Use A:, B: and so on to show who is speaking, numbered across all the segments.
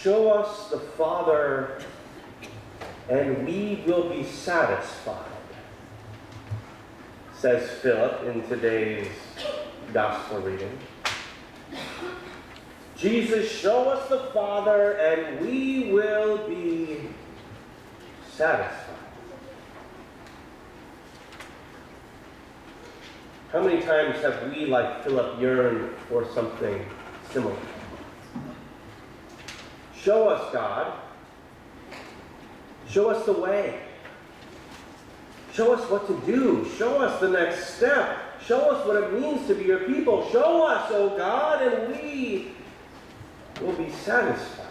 A: show us the Father, and we will be satisfied, says Philip in today's gospel reading. Jesus, show us the Father, and we will be satisfied. How many times have we, like Philip, yearned for something similar? Show us, God. Show us the way. Show us what to do. Show us the next step. Show us what it means to be your people. Show us, oh God, and we will be satisfied.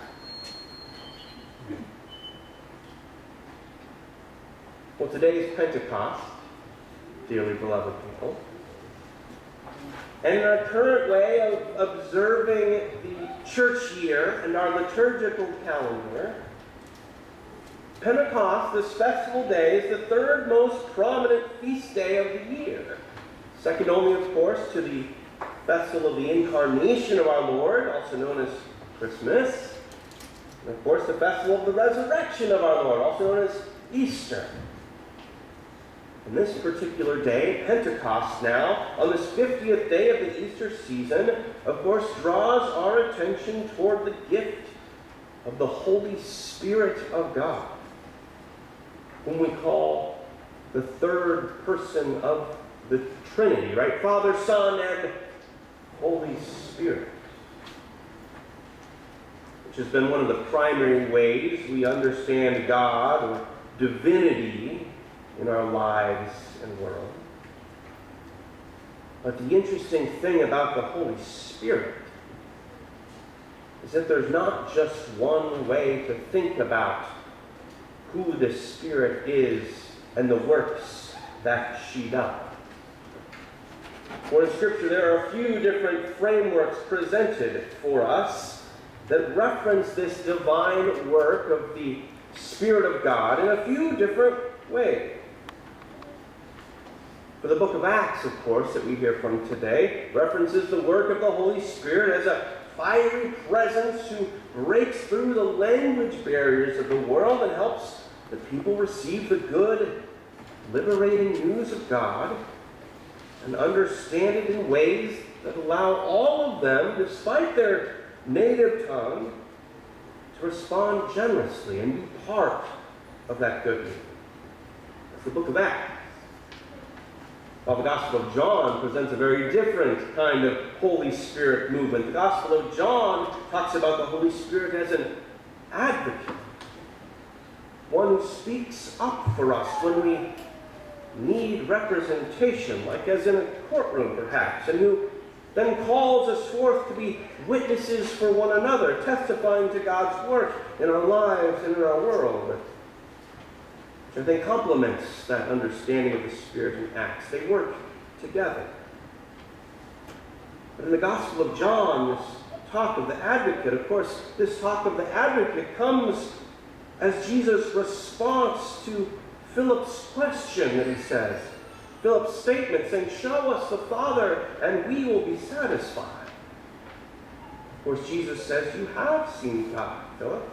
A: Well, today is Pentecost, dearly beloved people. And in our current way of observing the church year and our liturgical calendar, Pentecost, this festival day, is the third most prominent feast day of the year. Second only, of course, to the festival of the Incarnation of our Lord, also known as Christmas. And, of course, the festival of the Resurrection of our Lord, also known as Easter. And this particular day, Pentecost now, on this 50th day of the Easter season, of course, draws our attention toward the gift of the Holy Spirit of God, whom we call the third person of the Trinity, right? Father, Son, and Holy Spirit. Which has been one of the primary ways we understand God or divinity in our lives and world. But the interesting thing about the Holy Spirit is that there's not just one way to think about who the Spirit is and the works that she does. For in Scripture there are a few different frameworks presented for us that reference this divine work of the Spirit of God in a few different ways. For the book of Acts, of course, that we hear from today, references the work of the Holy Spirit as a fiery presence who breaks through the language barriers of the world and helps the people receive the good, liberating news of God and understand it in ways that allow all of them, despite their native tongue, to respond generously and be part of that good news. That's the book of Acts. While the Gospel of John presents a very different kind of Holy Spirit movement. The Gospel of John talks about the Holy Spirit as an advocate, one who speaks up for us when we need representation, like as in a courtroom perhaps, and who then calls us forth to be witnesses for one another, testifying to God's work in our lives and in our world. And they complements that understanding of the Spirit in Acts. They work together. But in the Gospel of John, this talk of the advocate, of course, this talk of the advocate comes as Jesus' response to Philip's question that he says. Philip's statement saying, show us the Father and we will be satisfied. Of course, Jesus says, you have seen God, Philip.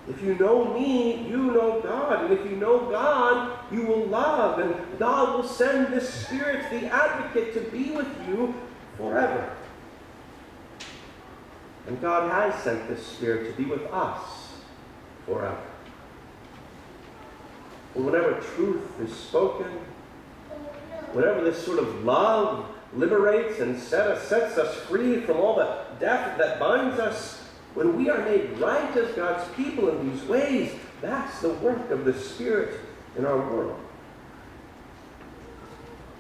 A: If you know me, you know God. And if you know God, you will love. And God will send the Spirit, the advocate, to be with you forever. And God has sent the Spirit to be with us forever. And whenever truth is spoken, whenever this sort of love liberates and sets us free from all the death that binds us, when we are made right as God's people in these ways, that's the work of the Spirit in our world.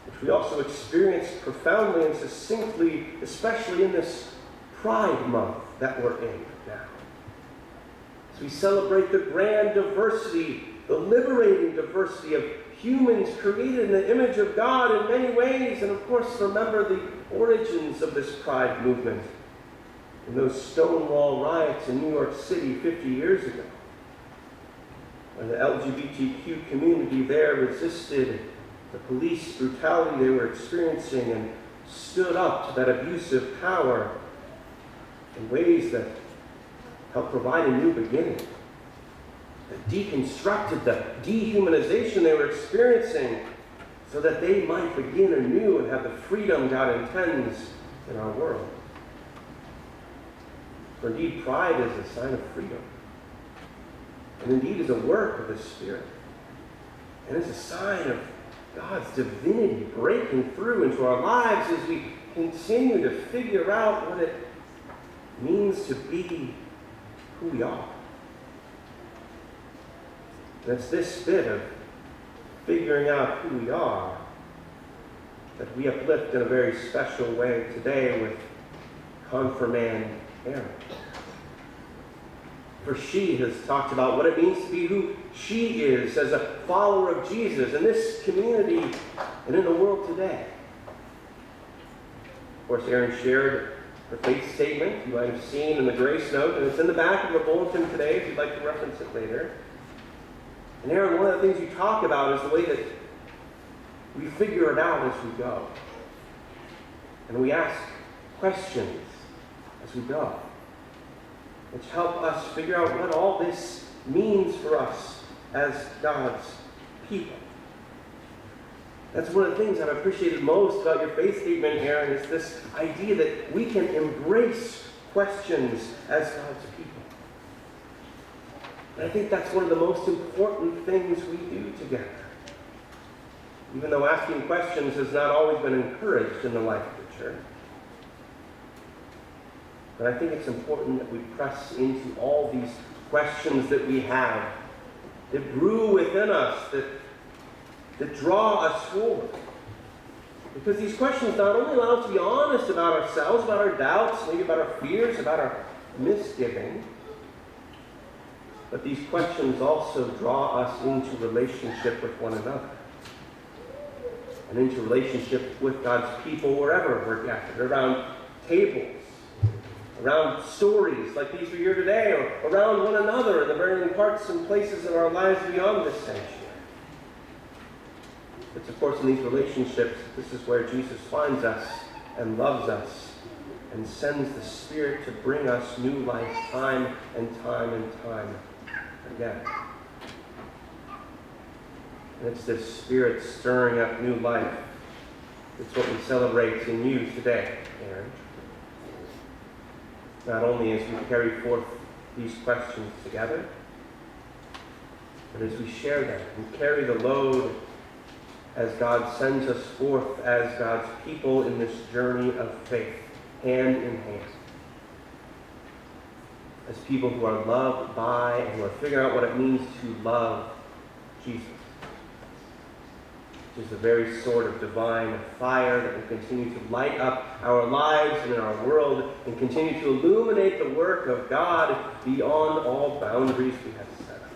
A: Which we also experience profoundly and succinctly, especially in this Pride Month that we're in now. As we celebrate the grand diversity, the liberating diversity of humans created in the image of God in many ways, and of course remember the origins of this Pride movement. In those Stonewall riots in New York City 50 years ago, when the LGBTQ community there resisted the police brutality they were experiencing and stood up to that abusive power in ways that helped provide a new beginning that deconstructed the dehumanization they were experiencing so that they might begin anew and have the freedom God intends in our world. For indeed, pride is a sign of freedom. And indeed is a work of the Spirit. And it's a sign of God's divinity breaking through into our lives as we continue to figure out what it means to be who we are. And it's this bit of figuring out who we are that we uplift in a very special way today with confirmand Erin. For she has talked about what it means to be who she is as a follower of Jesus in this community and in the world today. Of course, Erin shared her faith statement you might have seen in the grace note, and it's in the back of the bulletin today if you'd like to reference it later. And Erin, one of the things you talk about is the way that we figure it out as we go. And we ask questions as we go, which help us figure out what all this means for us as God's people. That's one of the things I've appreciated most about your faith statement, Erin, is this idea that we can embrace questions as God's people. And I think that's one of the most important things we do together. Even though asking questions has not always been encouraged in the life of the church. But I think it's important that we press into all these questions that we have, that brew within us, that draw us forward. Because these questions not only allow us to be honest about ourselves, about our doubts, maybe about our fears, about our misgivings, but these questions also draw us into relationship with one another. And into relationship with God's people wherever we're gathered, around tables, around stories like these we hear today, or around one another in the varying parts and places of our lives beyond this sanctuary. It's of course in these relationships, this is where Jesus finds us and loves us and sends the Spirit to bring us new life time and time and time again. And it's this Spirit stirring up new life. It's what we celebrate in you today, Erin. Not only as we carry forth these questions together, but as we share them and carry the load as God sends us forth as God's people in this journey of faith, hand in hand. As people who are loved by and who are figuring out what it means to love Jesus. Which is the very sort of divine fire that will continue to light up our lives and in our world and continue to illuminate the work of God beyond all boundaries we have set up.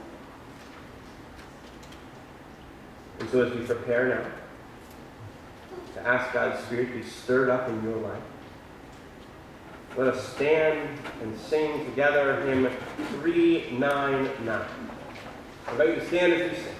A: And so as we prepare now to ask God's Spirit to be stirred up in your life, let us stand and sing together hymn 399. I invite you to stand as we sing.